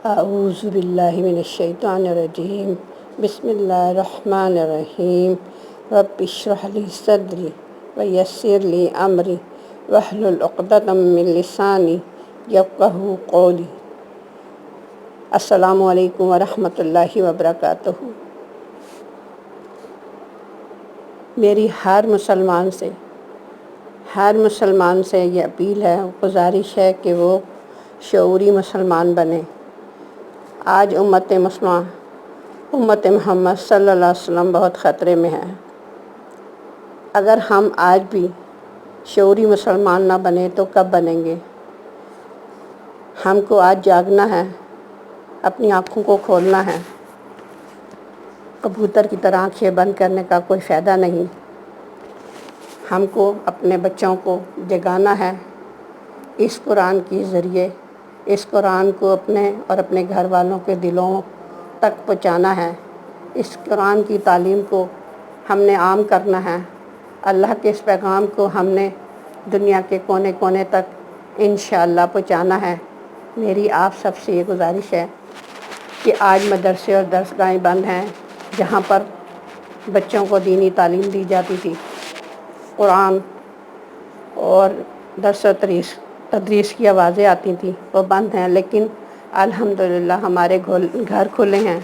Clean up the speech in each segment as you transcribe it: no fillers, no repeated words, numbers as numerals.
اعوذ باللہ من الشیطان الرجیم بسم اللہ الرحمن الرحیم رب اشرح لی صدری ویسر لی امری واحلل عقدۃ من لسانی یفقہوا قولی۔ السلام علیکم ورحمۃ اللہ وبرکاتہ۔ میری ہر مسلمان سے یہ اپیل ہے، گزارش ہے کہ وہ شعوری مسلمان بنے۔ آج امت محمد صلی اللہ علیہ وسلم بہت خطرے میں ہے۔ اگر ہم آج بھی شعوری مسلمان نہ بنے تو کب بنیں گے؟ ہم کو آج جاگنا ہے، اپنی آنکھوں کو کھولنا ہے۔ کبوتر کی طرح آنکھیں بند کرنے کا کوئی فائدہ نہیں۔ ہم کو اپنے بچوں کو جگانا ہے، اس قرآن کے ذریعے اس قرآن کو اپنے گھر والوں کے دلوں تک پہنچانا ہے۔ اس قرآن کی تعلیم کو ہم نے عام کرنا ہے۔ اللہ کے اس پیغام کو ہم نے دنیا کے کونے کونے تک انشاءاللہ پہنچانا ہے۔ میری آپ سب سے یہ گزارش ہے کہ آج مدرسے اور درسگاہیں بند ہیں، جہاں پر بچوں کو دینی تعلیم دی جاتی تھی، قرآن اور درس و تدریس کی آوازیں آتی تھیں، وہ بند ہیں۔ لیکن الحمدللہ ہمارے گھر کھلے ہیں۔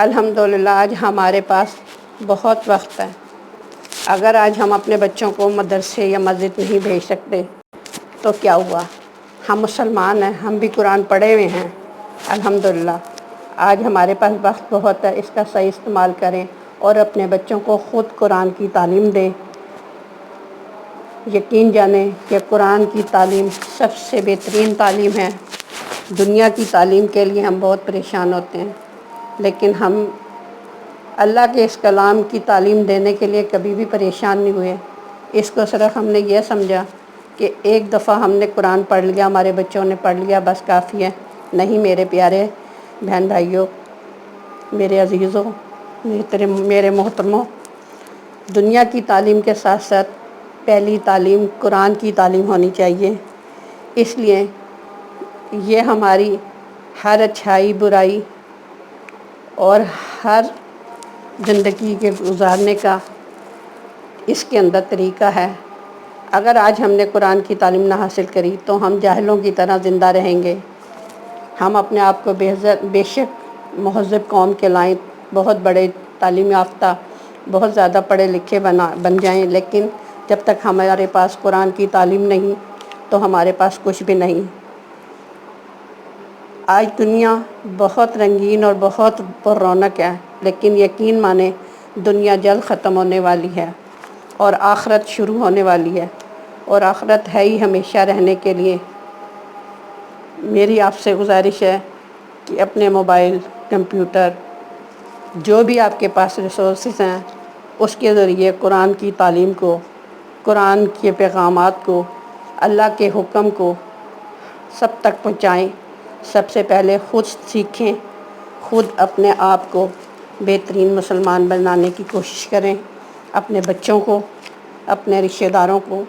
الحمدللہ آج ہمارے پاس بہت وقت ہے۔ اگر آج ہم اپنے بچوں کو مدرسے یا مسجد نہیں بھیج سکتے تو کیا ہوا؟ ہم مسلمان ہیں، ہم بھی قرآن پڑھے ہوئے ہیں۔ الحمدللہ آج ہمارے پاس وقت بہت ہے، اس کا صحیح استعمال کریں اور اپنے بچوں کو خود قرآن کی تعلیم دیں۔ یقین جانیں کہ قرآن کی تعلیم سب سے بہترین تعلیم ہے۔ دنیا کی تعلیم کے لیے ہم بہت پریشان ہوتے ہیں، لیکن ہم اللہ کے اس کلام کی تعلیم دینے کے لیے کبھی بھی پریشان نہیں ہوئے۔ اس کو صرف ہم نے یہ سمجھا کہ ایک دفعہ ہم نے قرآن پڑھ لیا، ہمارے بچوں نے پڑھ لیا، بس کافی ہے۔ نہیں میرے پیارے بہن بھائیوں، میرے عزیزوں، میرے محترموں، دنیا کی تعلیم کے ساتھ ساتھ پہلی تعلیم قرآن کی تعلیم ہونی چاہیے۔ اس لیے یہ ہماری ہر اچھائی برائی اور ہر زندگی کے گزارنے کا اس کے اندر طریقہ ہے۔ اگر آج ہم نے قرآن کی تعلیم نہ حاصل کری تو ہم جاہلوں کی طرح زندہ رہیں گے۔ ہم اپنے آپ کو بے شک مہذب قوم کے لائیں، بہت بڑے تعلیم یافتہ، بہت زیادہ پڑھے لکھے بن جائیں، لیکن جب تک ہمارے پاس قرآن کی تعلیم نہیں تو ہمارے پاس کچھ بھی نہیں۔ آج دنیا بہت رنگین اور بہت پر رونق ہے، لیکن یقین مانیں دنیا جلد ختم ہونے والی ہے اور آخرت شروع ہونے والی ہے، اور آخرت ہے ہی ہمیشہ رہنے کے لیے۔ میری آپ سے گزارش ہے کہ اپنے موبائل، کمپیوٹر، جو بھی آپ کے پاس ریسورسز ہیں، اس کے ذریعے قرآن کی تعلیم کو، قرآن کے پیغامات کو، اللہ کے حکم کو سب تک پہنچائیں۔ سب سے پہلے خود سیکھیں، خود اپنے آپ کو بہترین مسلمان بنانے کی کوشش کریں، اپنے بچوں کو، اپنے رشتہ داروں کو،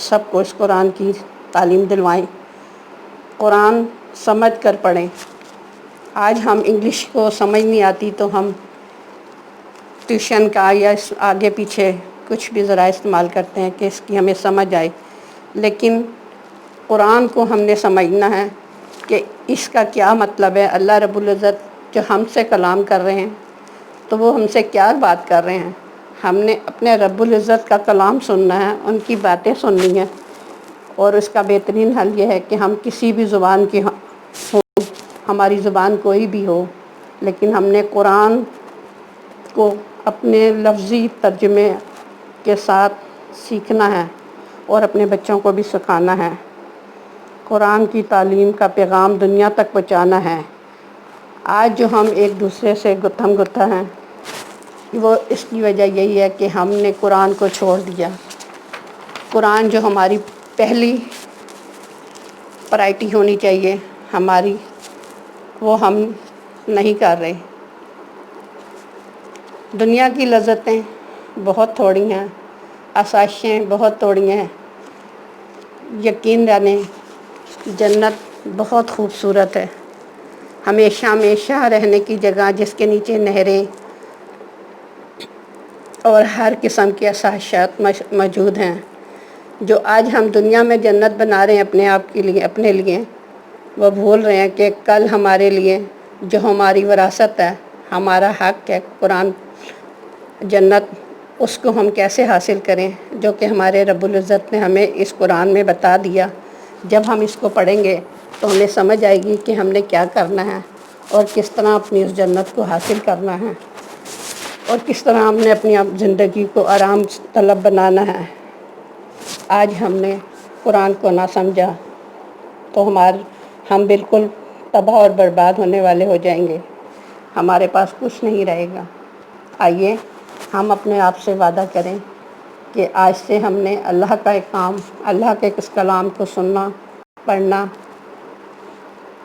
سب کو اس قرآن کی تعلیم دلوائیں۔ قرآن سمجھ کر پڑھیں۔ آج ہم انگلش کو سمجھ نہیں آتی تو ہم ٹیوشن کا یا آگے پیچھے کچھ بھی ذرائع استعمال کرتے ہیں کہ اس کی ہمیں سمجھ آئے، لیکن قرآن کو ہم نے سمجھنا ہے کہ اس کا کیا مطلب ہے۔ اللہ رب العزت جو ہم سے کلام کر رہے ہیں تو وہ ہم سے کیا بات کر رہے ہیں۔ ہم نے اپنے رب العزت کا کلام سننا ہے، ان کی باتیں سننی ہیں، اور اس کا بہترین حل یہ ہے کہ ہم کسی بھی زبان کی ہو، ہماری زبان کوئی بھی ہو، لیکن ہم نے قرآن کو اپنے لفظی ترجمے کے ساتھ سیکھنا ہے اور اپنے بچوں کو بھی سکھانا ہے۔ قرآن کی تعلیم کا پیغام دنیا تک پہنچانا ہے۔ آج جو ہم ایک دوسرے سے گتھم گتھا ہیں، وہ اس کی وجہ یہی ہے کہ ہم نے قرآن کو چھوڑ دیا۔ قرآن جو ہماری پہلی پرائرٹی ہونی چاہیے ہماری، وہ ہم نہیں کر رہے۔ دنیا کی لذتیں بہت تھوڑی ہیں، آسائشیں بہت تھوڑی ہیں۔ یقین جانیں جنت بہت خوبصورت ہے۔ ہمیشہ ہمیشہ رہنے کی جگہ جس کے نیچے نہریں اور ہر قسم کی آسائشات موجود ہیں، جو آج ہم دنیا میں جنت بنا رہے ہیں اپنے آپ کے لیے، اپنے لیے، وہ بھول رہے ہیں کہ کل ہمارے لیے جو ہماری وراثت ہے، ہمارا حق ہے قرآن جنت، اس کو ہم کیسے حاصل کریں، جو کہ ہمارے رب العزت نے ہمیں اس قرآن میں بتا دیا۔ جب ہم اس کو پڑھیں گے تو ہمیں سمجھ آئے گی کہ ہم نے کیا کرنا ہے اور کس طرح اپنی اس جنت کو حاصل کرنا ہے، اور کس طرح ہم نے اپنی زندگی کو آرام طلب بنانا ہے۔ آج ہم نے قرآن کو نہ سمجھا تو ہم بالکل تباہ اور برباد ہونے والے ہو جائیں گے، ہمارے پاس کچھ نہیں رہے گا۔ آئیے ہم اپنے آپ سے وعدہ کریں کہ آج سے ہم نے اللہ کا ایک کام، اللہ کے اس کلام کو سننا، پڑھنا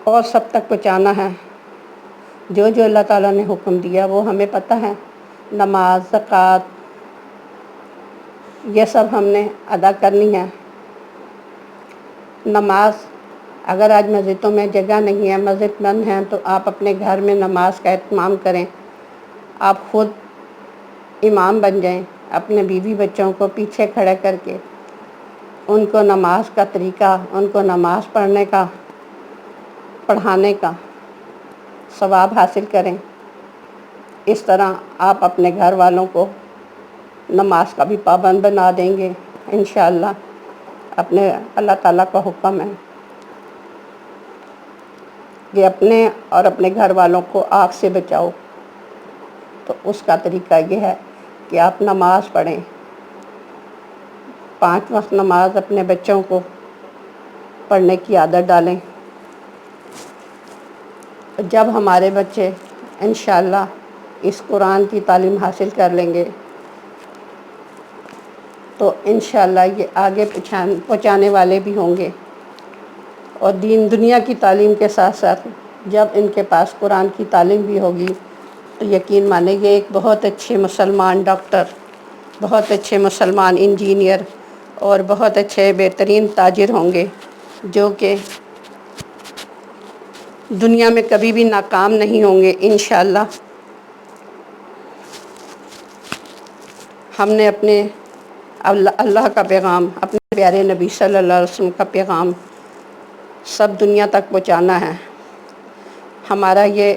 اور سب تک پہنچانا ہے۔ جو جو اللہ تعالیٰ نے حکم دیا وہ ہمیں پتہ ہے، نماز، زکوٰۃ، یہ سب ہم نے ادا کرنی ہے۔ نماز، اگر آج مسجدوں میں جگہ نہیں ہے، مسجد بند ہیں، تو آپ اپنے گھر میں نماز کا اہتمام کریں، آپ خود امام بن جائیں، اپنے بیوی بچوں کو پیچھے کھڑے کر کے ان کو نماز کا طریقہ، ان کو نماز پڑھنے کا، پڑھانے کا ثواب حاصل کریں۔ اس طرح آپ اپنے گھر والوں کو نماز کا بھی پابند بنا دیں گے انشاءاللہ۔ اپنے اللہ تعالیٰ کا حکم ہے کہ اپنے اور اپنے گھر والوں کو آگ سے بچاؤ، تو اس کا طریقہ یہ ہے کہ آپ نماز پڑھیں، 5 وقت نماز اپنے بچوں کو پڑھنے کی عادت ڈالیں۔ جب ہمارے بچے انشاءاللہ اس قرآن کی تعلیم حاصل کر لیں گے تو انشاءاللہ یہ آگے پہنچانے والے بھی ہوں گے، اور دنیا کی تعلیم کے ساتھ ساتھ جب ان کے پاس قرآن کی تعلیم بھی ہوگی تو یقین مانیں یہ ایک بہت اچھے مسلمان ڈاکٹر، بہت اچھے مسلمان انجینئر اور بہت اچھے بہترین تاجر ہوں گے، جو کہ دنیا میں کبھی بھی ناکام نہیں ہوں گے انشاءاللہ۔ ہم نے اپنے اللہ کا پیغام، اپنے پیارے نبی صلی اللہ علیہ وسلم کا پیغام سب دنیا تک پہنچانا ہے۔ ہمارا یہ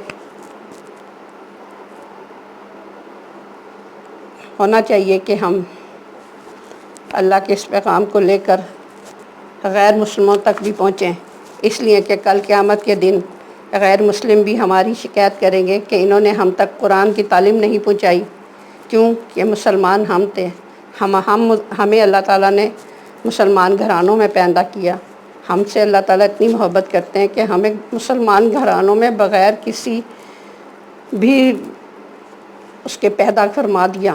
ہونا چاہیے کہ ہم اللہ کے اس پیغام کو لے کر غیر مسلموں تک بھی پہنچیں، اس لیے کہ کل قیامت کے دن غیر مسلم بھی ہماری شکایت کریں گے کہ انہوں نے ہم تک قرآن کی تعلیم نہیں پہنچائی، کیوں کہ مسلمان ہم تھے، ہمیں اللہ تعالیٰ نے مسلمان گھرانوں میں پیدا کیا، ہم سے اللہ تعالیٰ اتنی محبت کرتے ہیں کہ ہمیں مسلمان گھرانوں میں بغیر کسی بھی اس کے پیدا فرما دیا،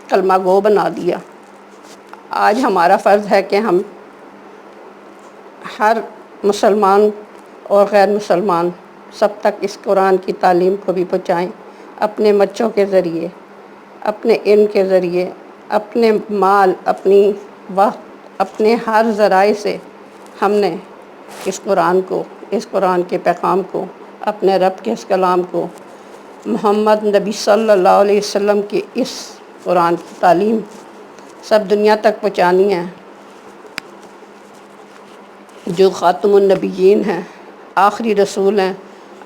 کلمہ گو بنا دیا۔ آج ہمارا فرض ہے کہ ہم ہر مسلمان اور غیر مسلمان سب تک اس قرآن کی تعلیم کو بھی پہنچائیں، اپنے بچوں کے ذریعے، اپنے علم کے ذریعے، اپنے مال، اپنی وقت، اپنے ہر ذرائع سے ہم نے اس قرآن کے پیغام کو، اپنے رب کے اس کلام کو، محمد نبی صلی اللہ علیہ وسلم کی اس قرآن کی تعلیم سب دنیا تک پہنچانی ہے۔ جو خاتم النبیین ہیں، آخری رسول ہیں،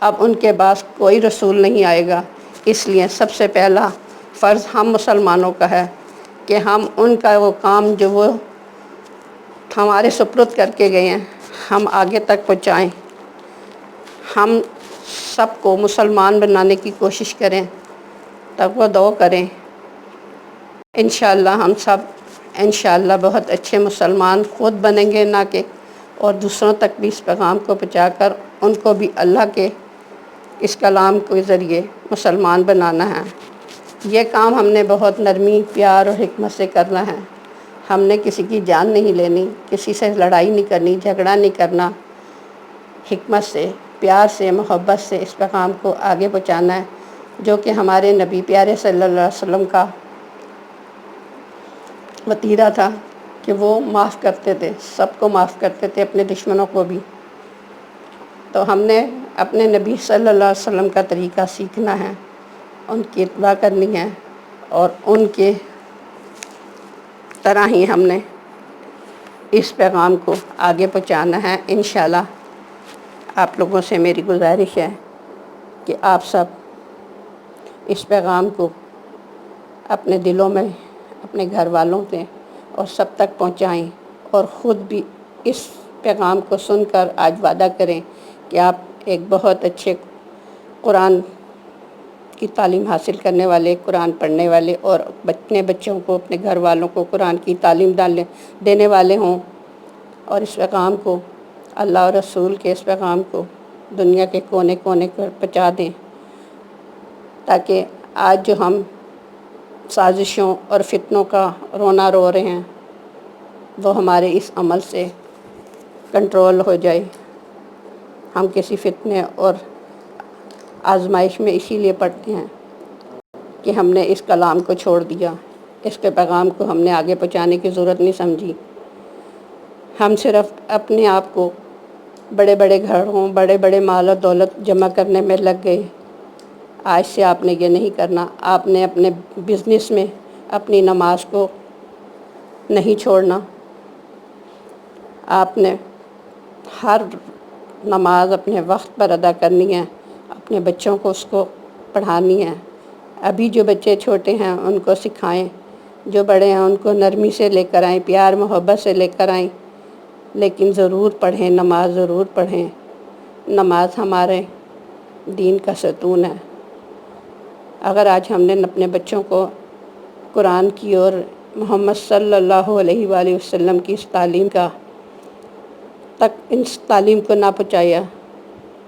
اب ان کے بعد کوئی رسول نہیں آئے گا، اس لیے سب سے پہلا فرض ہم مسلمانوں کا ہے کہ ہم ان کا وہ کام جو وہ ہمارے سپرد کر کے گئے ہیں ہم آگے تک پہنچائیں، ہم سب کو مسلمان بنانے کی کوشش کریں، تقویٰ دعا کریں۔ انشاءاللہ ہم سب انشاءاللہ بہت اچھے مسلمان خود بنیں گے، نہ کہ اور دوسروں تک بھی اس پیغام کو پہنچا کر ان کو بھی اللہ کے اس کلام کے ذریعے مسلمان بنانا ہے۔ یہ کام ہم نے بہت نرمی، پیار اور حکمت سے کرنا ہے۔ ہم نے کسی کی جان نہیں لینی، کسی سے لڑائی نہیں کرنی، جھگڑا نہیں کرنا، حکمت سے، پیار سے، محبت سے اس پیغام کو آگے پہنچانا ہے، جو کہ ہمارے نبی پیارے صلی اللہ علیہ وسلم کا وتیرہ تھا کہ وہ معاف کرتے تھے، سب کو معاف کرتے تھے، اپنے دشمنوں کو بھی۔ تو ہم نے اپنے نبی صلی اللہ علیہ وسلم کا طریقہ سیکھنا ہے، ان کی اتباع کرنی ہے، اور ان کے طرح ہی ہم نے اس پیغام کو آگے پہنچانا ہے انشاءاللہ۔ آپ لوگوں سے میری گزارش ہے کہ آپ سب اس پیغام کو اپنے دلوں میں، اپنے گھر والوں سے اور سب تک پہنچائیں، اور خود بھی اس پیغام کو سن کر آج وعدہ کریں کہ آپ ایک بہت اچھے قرآن کی تعلیم حاصل کرنے والے، قرآن پڑھنے والے، اور اپنے بچوں کو، اپنے گھر والوں کو قرآن کی تعلیم دینے والے ہوں، اور اس پیغام کو، اللہ اور رسول کے اس پیغام کو دنیا کے کونے کونے پر پہنچا دیں، تاکہ آج جو ہم سازشوں اور فتنوں کا رونا رو رہے ہیں وہ ہمارے اس عمل سے کنٹرول ہو جائے۔ ہم کسی فتنے اور آزمائش میں اسی لیے پڑتے ہیں کہ ہم نے اس کلام کو چھوڑ دیا، اس کے پیغام کو ہم نے آگے پہنچانے کی ضرورت نہیں سمجھی۔ ہم صرف اپنے آپ کو بڑے بڑے گھروں، بڑے بڑے مال و دولت جمع کرنے میں لگ گئے۔ آج سے آپ نے یہ نہیں کرنا۔ آپ نے اپنے بزنس میں اپنی نماز کو نہیں چھوڑنا۔ آپ نے ہر نماز اپنے وقت پر ادا کرنی ہے، اپنے بچوں کو اس کو پڑھانی ہے۔ ابھی جو بچے چھوٹے ہیں ان کو سکھائیں، جو بڑے ہیں ان کو نرمی سے لے کر آئیں، پیار محبت سے لے کر آئیں، لیکن ضرور پڑھیں، نماز ضرور پڑھیں۔ نماز ہمارے دین کا ستون ہے۔ اگر آج ہم نے اپنے بچوں کو قرآن کی اور محمد صلی اللہ علیہ وآلہ وسلم کی اس تعلیم کو نہ پہنچایا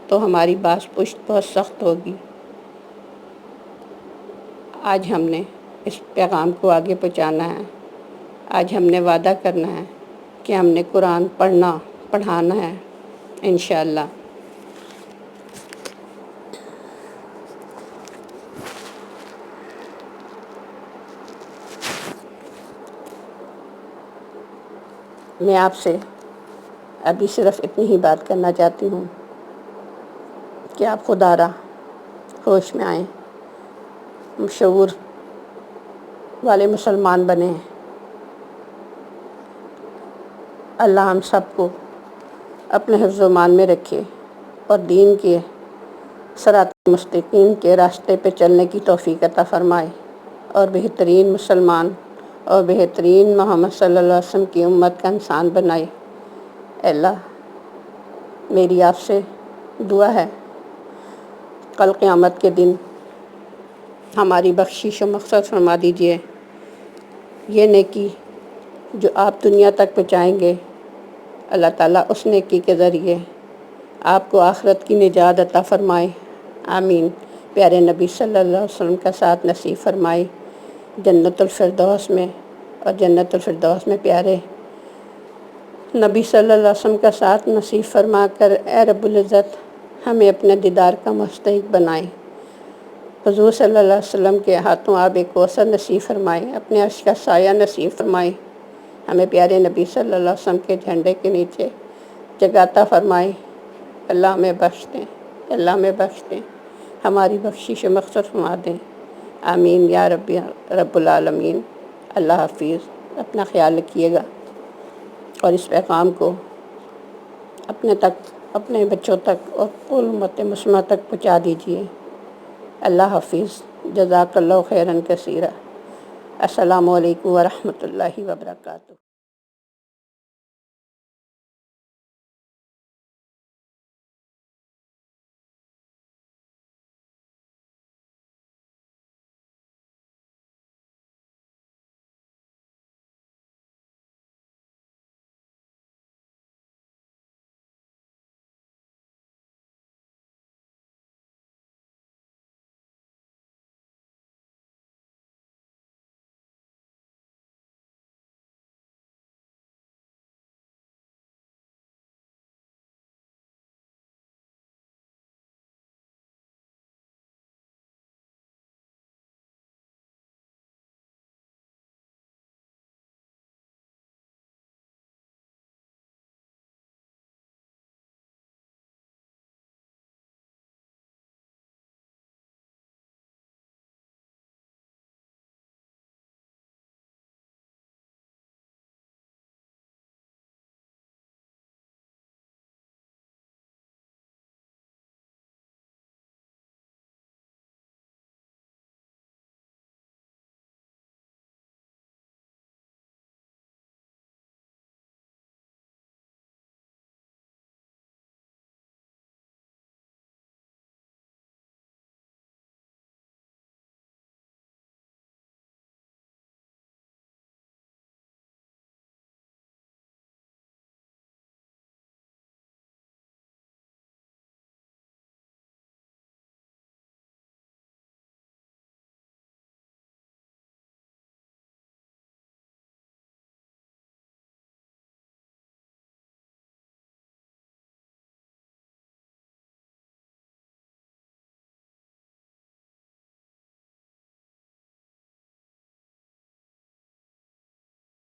تو ہماری باز پشت بہت سخت ہوگی۔ آج ہم نے اس پیغام کو آگے پہنچانا ہے۔ آج ہم نے وعدہ کرنا ہے کہ ہم نے قرآن پڑھانا ہے انشاءاللہ۔ میں آپ سے ابھی صرف اتنی ہی بات کرنا چاہتی ہوں کہ آپ خدا را ہوش میں آئیں، شعور والے مسلمان بنیں۔ اللہ ہم سب کو اپنے حفظ و امان میں رکھے اور دین کے صراط مستقیم کے راستے پہ چلنے کی توفیق عطا فرمائے، اور بہترین مسلمان اور بہترین محمد صلی اللہ علیہ وسلم کی امت کا انسان بنائے۔ اللہ، میری آپ سے دعا ہے، کل قیامت کے دن ہماری بخشش و مغفرت فرما دیجیے۔ یہ نیکی جو آپ دنیا تک پہنچائیں گے، اللہ تعالیٰ اس نیکی کے ذریعے آپ کو آخرت کی نجات عطا فرمائے، آمین۔ پیارے نبی صلی اللہ علیہ وسلم کا ساتھ نصیب فرمائے جنت الفردوس میں، اور جنت الفردوس میں پیارے نبی صلی اللہ علیہ وسلم کا ساتھ نصیب فرما کر اے رب العزت ہمیں اپنے دیدار کا مستحق بنائے۔ حضور صلی اللہ علیہ وسلم کے ہاتھوں آب کوثر نصیب فرمائے، اپنے عرش کا سایہ نصیب فرمائے، ہمیں پیارے نبی صلی اللہ علیہ وسلم کے جھنڈے کے نیچے جگہ عطا فرمائے۔ اللہ ہمیں بخش دیں، اللہ ہمیں بخش دیں، ہماری بخشش و مغفرت فرما دیں، آمین یا رب العالمین۔ اللہ حافظ، اپنا خیال رکھیے گا، اور اس پیغام کو اپنے بچوں تک اور کل امت مسلمہ تک پہنچا دیجیے۔ اللہ حافظ، جزاک اللہ خیراً کثیرا۔ السلام علیکم ورحمۃ اللہ وبرکاتہ۔